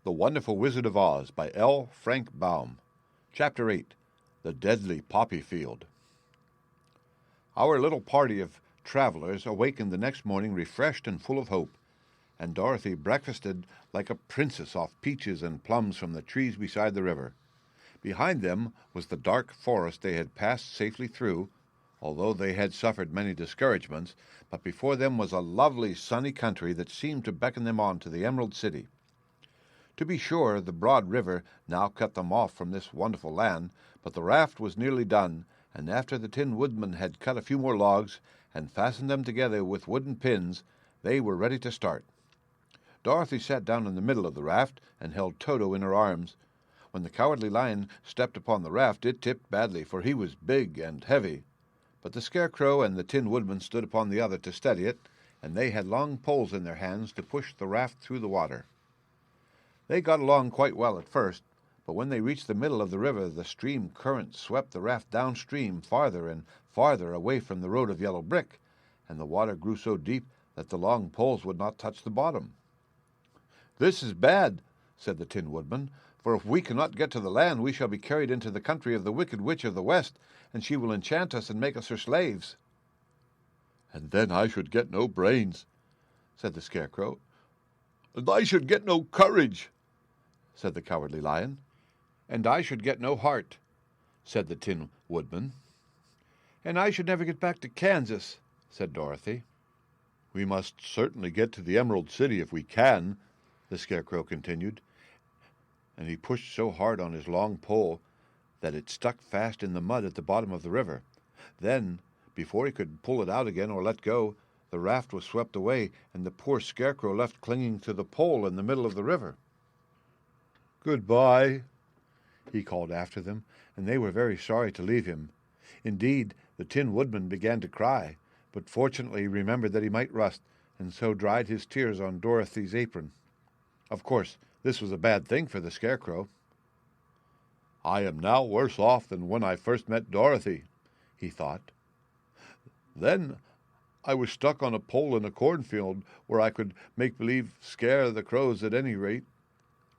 The Wonderful Wizard of Oz by L. Frank Baum. Chapter 8. The Deadly Poppy Field. Our little party of travelers awakened the next morning refreshed and full of hope, and Dorothy breakfasted like a princess off peaches and plums from the trees beside the river. Behind them was the dark forest they had passed safely through, although they had suffered many discouragements, but before them was a lovely sunny country that seemed to beckon them on to the Emerald City. To be sure, the broad river now cut them off from this wonderful land, but the raft was nearly done, and after the Tin Woodman had cut a few more logs and fastened them together with wooden pins, they were ready to start. Dorothy sat down in the middle of the raft and held Toto in her arms. When the Cowardly Lion stepped upon the raft, it tipped badly, for he was big and heavy. But the Scarecrow and the Tin Woodman stood upon the other to steady it, and they had long poles in their hands to push the raft through the water. They got along quite well at first, but when they reached the middle of the river, the stream current swept the raft downstream farther and farther away from the road of yellow brick, and the water grew so deep that the long poles would not touch the bottom. "This is bad," said the Tin Woodman, "for if we cannot get to the land, we shall be carried into the country of the Wicked Witch of the West, and she will enchant us and make us her slaves." "And then I should get no brains," said the Scarecrow. "And I should get no courage," said the Cowardly Lion. "And I should get no heart," said the Tin Woodman. "And I should never get back to Kansas," said Dorothy. "We must certainly get to the Emerald City if we can," the Scarecrow continued, and he pushed so hard on his long pole that it stuck fast in the mud at the bottom of the river. Then, before he could pull it out again or let go, the raft was swept away, and the poor Scarecrow left clinging to the pole in the middle of the river. "Goodbye," he called after them, and they were very sorry to leave him. Indeed, the Tin Woodman began to cry, but fortunately he remembered that he might rust, and so dried his tears on Dorothy's apron. Of course, this was a bad thing for the Scarecrow. "I am now worse off than when I first met Dorothy," he thought. "Then I was stuck on a pole in a cornfield where I could make believe scare the crows at any rate.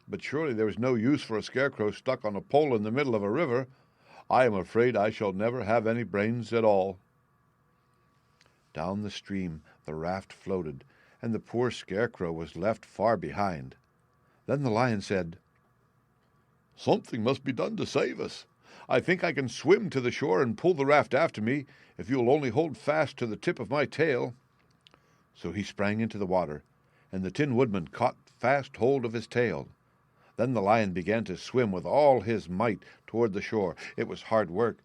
But surely there is no use for a Scarecrow stuck on a pole in the middle of a river. I am afraid I shall never have any brains at all." Down the stream the raft floated, and the poor Scarecrow was left far behind. Then the Lion said, "Something must be done to save us. I think I can swim to the shore and pull the raft after me, if you will only hold fast to the tip of my tail." So he sprang into the water, and the Tin Woodman caught fast hold of his tail. Then the Lion began to swim with all his might toward the shore. It was hard work,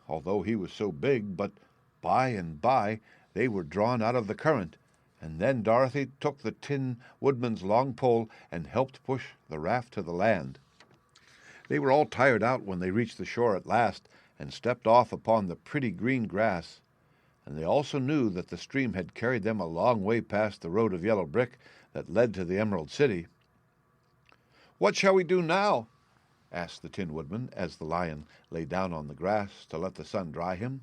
although he was so big, but by and by they were drawn out of the current, and then Dorothy took the Tin Woodman's long pole and helped push the raft to the land. They were all tired out when they reached the shore at last and stepped off upon the pretty green grass, and they also knew that the stream had carried them a long way past the road of yellow brick that led to the Emerald City. "What shall we do now?" asked the Tin Woodman as the Lion lay down on the grass to let the sun dry him.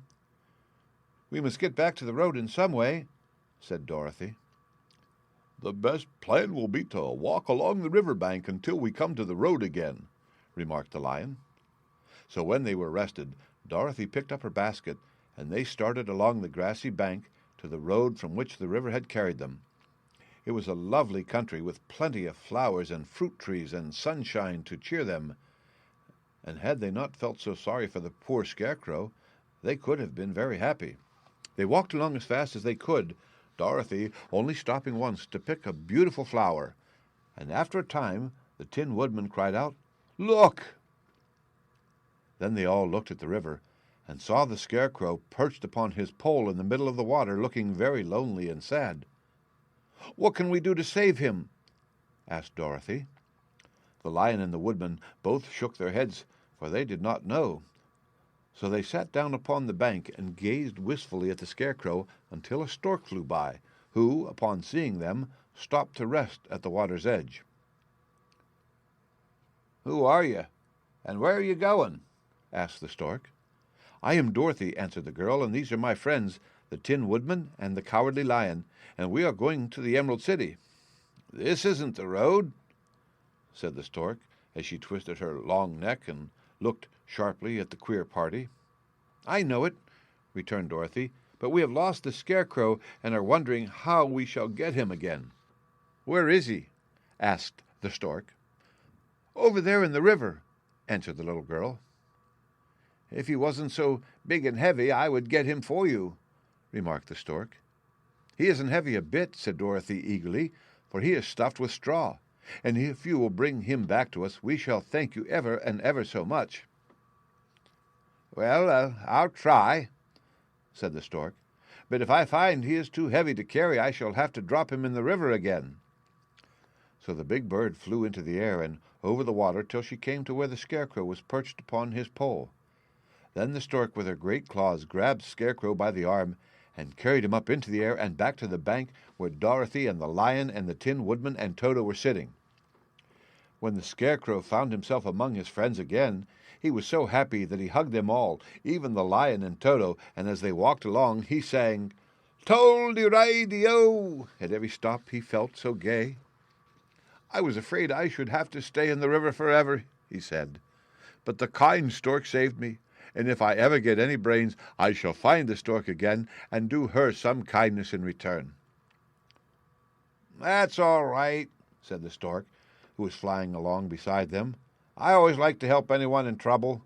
"We must get back to the road in some way," said Dorothy. "The best plan will be to walk along the river bank until we come to the road again," remarked the Lion. So when they were rested, Dorothy picked up her basket, and they started along the grassy bank to the road from which the river had carried them. It was a lovely country with plenty of flowers and fruit trees and sunshine to cheer them, and had they not felt so sorry for the poor Scarecrow, they could have been very happy. They walked along as fast as they could, Dorothy only stopping once to pick a beautiful flower, and after a time the Tin Woodman cried out, "Look!" Then they all looked at the river, and saw the Scarecrow perched upon his pole in the middle of the water, looking very lonely and sad. "What can we do to save him?" asked Dorothy. The Lion and the Woodman both shook their heads, for they did not know. So they sat down upon the bank and gazed wistfully at the Scarecrow until a stork flew by, who, upon seeing them, stopped to rest at the water's edge. "Who are you, and where are you going?" asked the stork. "I am Dorothy," answered the girl, "and these are my friends, the Tin Woodman and the Cowardly Lion, and we are going to the Emerald City." "This isn't the road," said the stork, as she twisted her long neck and looked sharply at the queer party. "I know it," returned Dorothy, "but we have lost the Scarecrow and are wondering how we shall get him again." "Where is he?" asked the stork. "Over there in the river," answered the little girl. "If he wasn't so big and heavy, I would get him for you," remarked the stork. "He isn't heavy a bit," said Dorothy eagerly, "for he is stuffed with straw, and if you will bring him back to us, we shall thank you ever and ever so much." "Well, I'll try," said the stork, "but if I find he is too heavy to carry, I shall have to drop him in the river again." So the big bird flew into the air and over the water till she came to where the Scarecrow was perched upon his pole. Then the stork with her great claws grabbed Scarecrow by the arm and carried him up into the air and back to the bank where Dorothy and the lion and the Tin Woodman and Toto were sitting. When the Scarecrow found himself among his friends again, he was so happy that he hugged them all, even the lion and Toto, and as they walked along he sang "Tol-de-ri-de-o" at every stop, he felt so gay. "I was afraid I should have to stay in the river forever," he said, "but the kind stork saved me, and if I ever get any brains, I shall find the stork again and do her some kindness in return." "That's all right," said the stork, who was flying along beside them. "I always like to help anyone in trouble.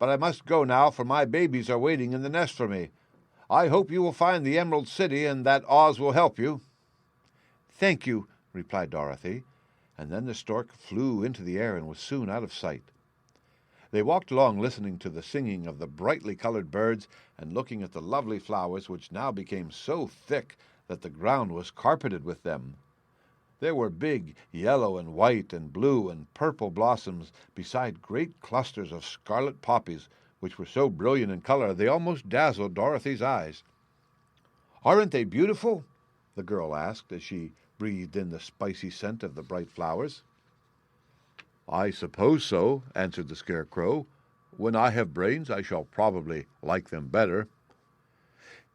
But I must go now, for my babies are waiting in the nest for me. I hope you will find the Emerald City and that Oz will help you." "Thank you," replied Dorothy, and then the stork flew into the air and was soon out of sight. They walked along listening to the singing of the brightly colored birds and looking at the lovely flowers, which now became so thick that the ground was carpeted with them. There were big yellow and white and blue and purple blossoms, beside great clusters of scarlet poppies, which were so brilliant in color they almost dazzled Dorothy's eyes. "Aren't they beautiful?" the girl asked as she breathed in the spicy scent of the bright flowers. "I suppose so," answered the Scarecrow. "When I have brains, I shall probably like them better."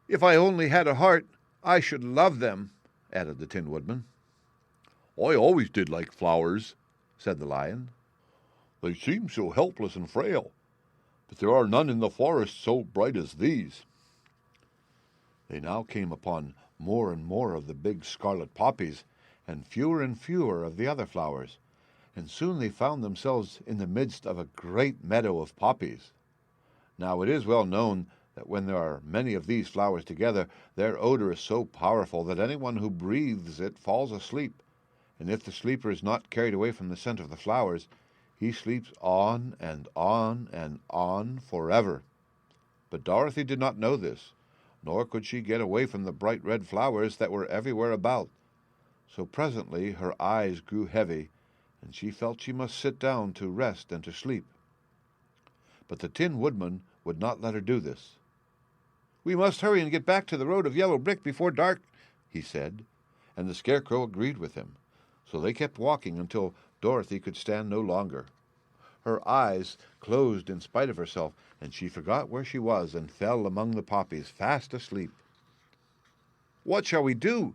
"If I only had a heart, I should love them," added the Tin Woodman. "I always did like flowers," said the lion. "They seem so helpless and frail, but there are none in the forest so bright as these." They now came upon more and more of the big scarlet poppies, and fewer of the other flowers, and soon they found themselves in the midst of a great meadow of poppies. Now it is well known that when there are many of these flowers together, their odor is so powerful that anyone who breathes it falls asleep, and if the sleeper is not carried away from the scent of the flowers, he sleeps on and on and on forever. But Dorothy did not know this, nor could she get away from the bright red flowers that were everywhere about. So presently her eyes grew heavy, and she felt she must sit down to rest and to sleep. But the Tin Woodman would not let her do this. "We must hurry and get back to the road of yellow brick before dark," he said, and the Scarecrow agreed with him. So they kept walking until Dorothy could stand no longer. Her eyes closed in spite of herself, and she forgot where she was and fell among the poppies, fast asleep. "What shall we do?"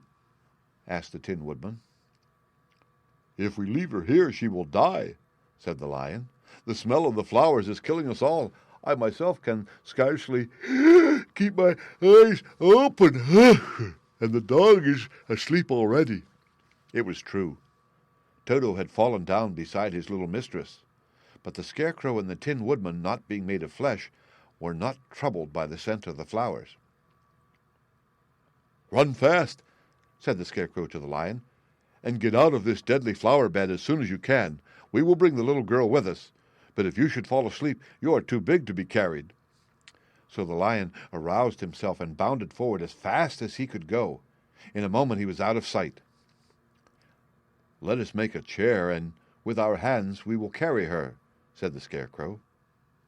asked the Tin Woodman. "If we leave her here, she will die," said the lion. "The smell of the flowers is killing us all. I myself can scarcely keep my eyes open, and the dog is asleep already." It was true. Toto had fallen down beside his little mistress, but the Scarecrow and the Tin Woodman, not being made of flesh, were not troubled by the scent of the flowers. "Run fast," said the Scarecrow to the lion, "and get out of this deadly flower bed as soon as you can. We will bring the little girl with us, but if you should fall asleep, you are too big to be carried." So the lion aroused himself and bounded forward as fast as he could go. In a moment he was out of sight. "Let us make a chair, and with our hands we will carry her," said the Scarecrow.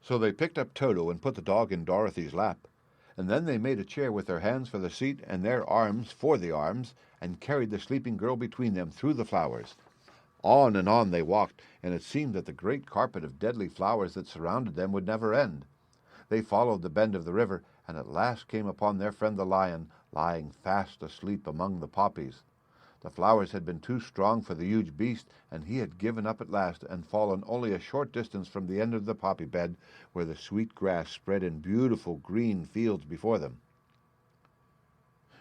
So they picked up Toto and put the dog in Dorothy's lap, and then they made a chair with their hands for the seat and their arms for the arms, and carried the sleeping girl between them through the flowers. On and on they walked, and it seemed that the great carpet of deadly flowers that surrounded them would never end. They followed the bend of the river, and at last came upon their friend the lion, lying fast asleep among the poppies. The flowers had been too strong for the huge beast, and he had given up at last and fallen only a short distance from the end of the poppy bed, where the sweet grass spread in beautiful green fields before them.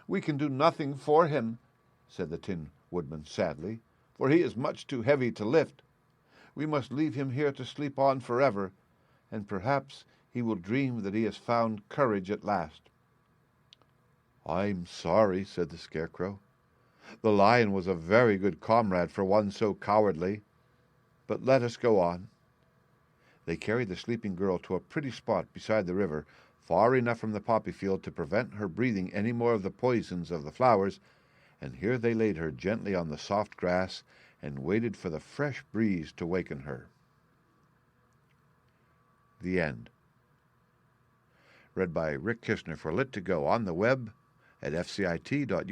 "We can do nothing for him," said the Tin Woodman sadly, "for he is much too heavy to lift. We must leave him here to sleep on forever, and perhaps he will dream that he has found courage at last." "I'm sorry," said the Scarecrow. "The lion was a very good comrade for one so cowardly. But let us go on." They carried the sleeping girl to a pretty spot beside the river, far enough from the poppy field to prevent her breathing any more of the poisons of the flowers, and here they laid her gently on the soft grass and waited for the fresh breeze to waken her. The end. Read by Rick Kishner for Lit2Go on the web at fcit.usf.edu.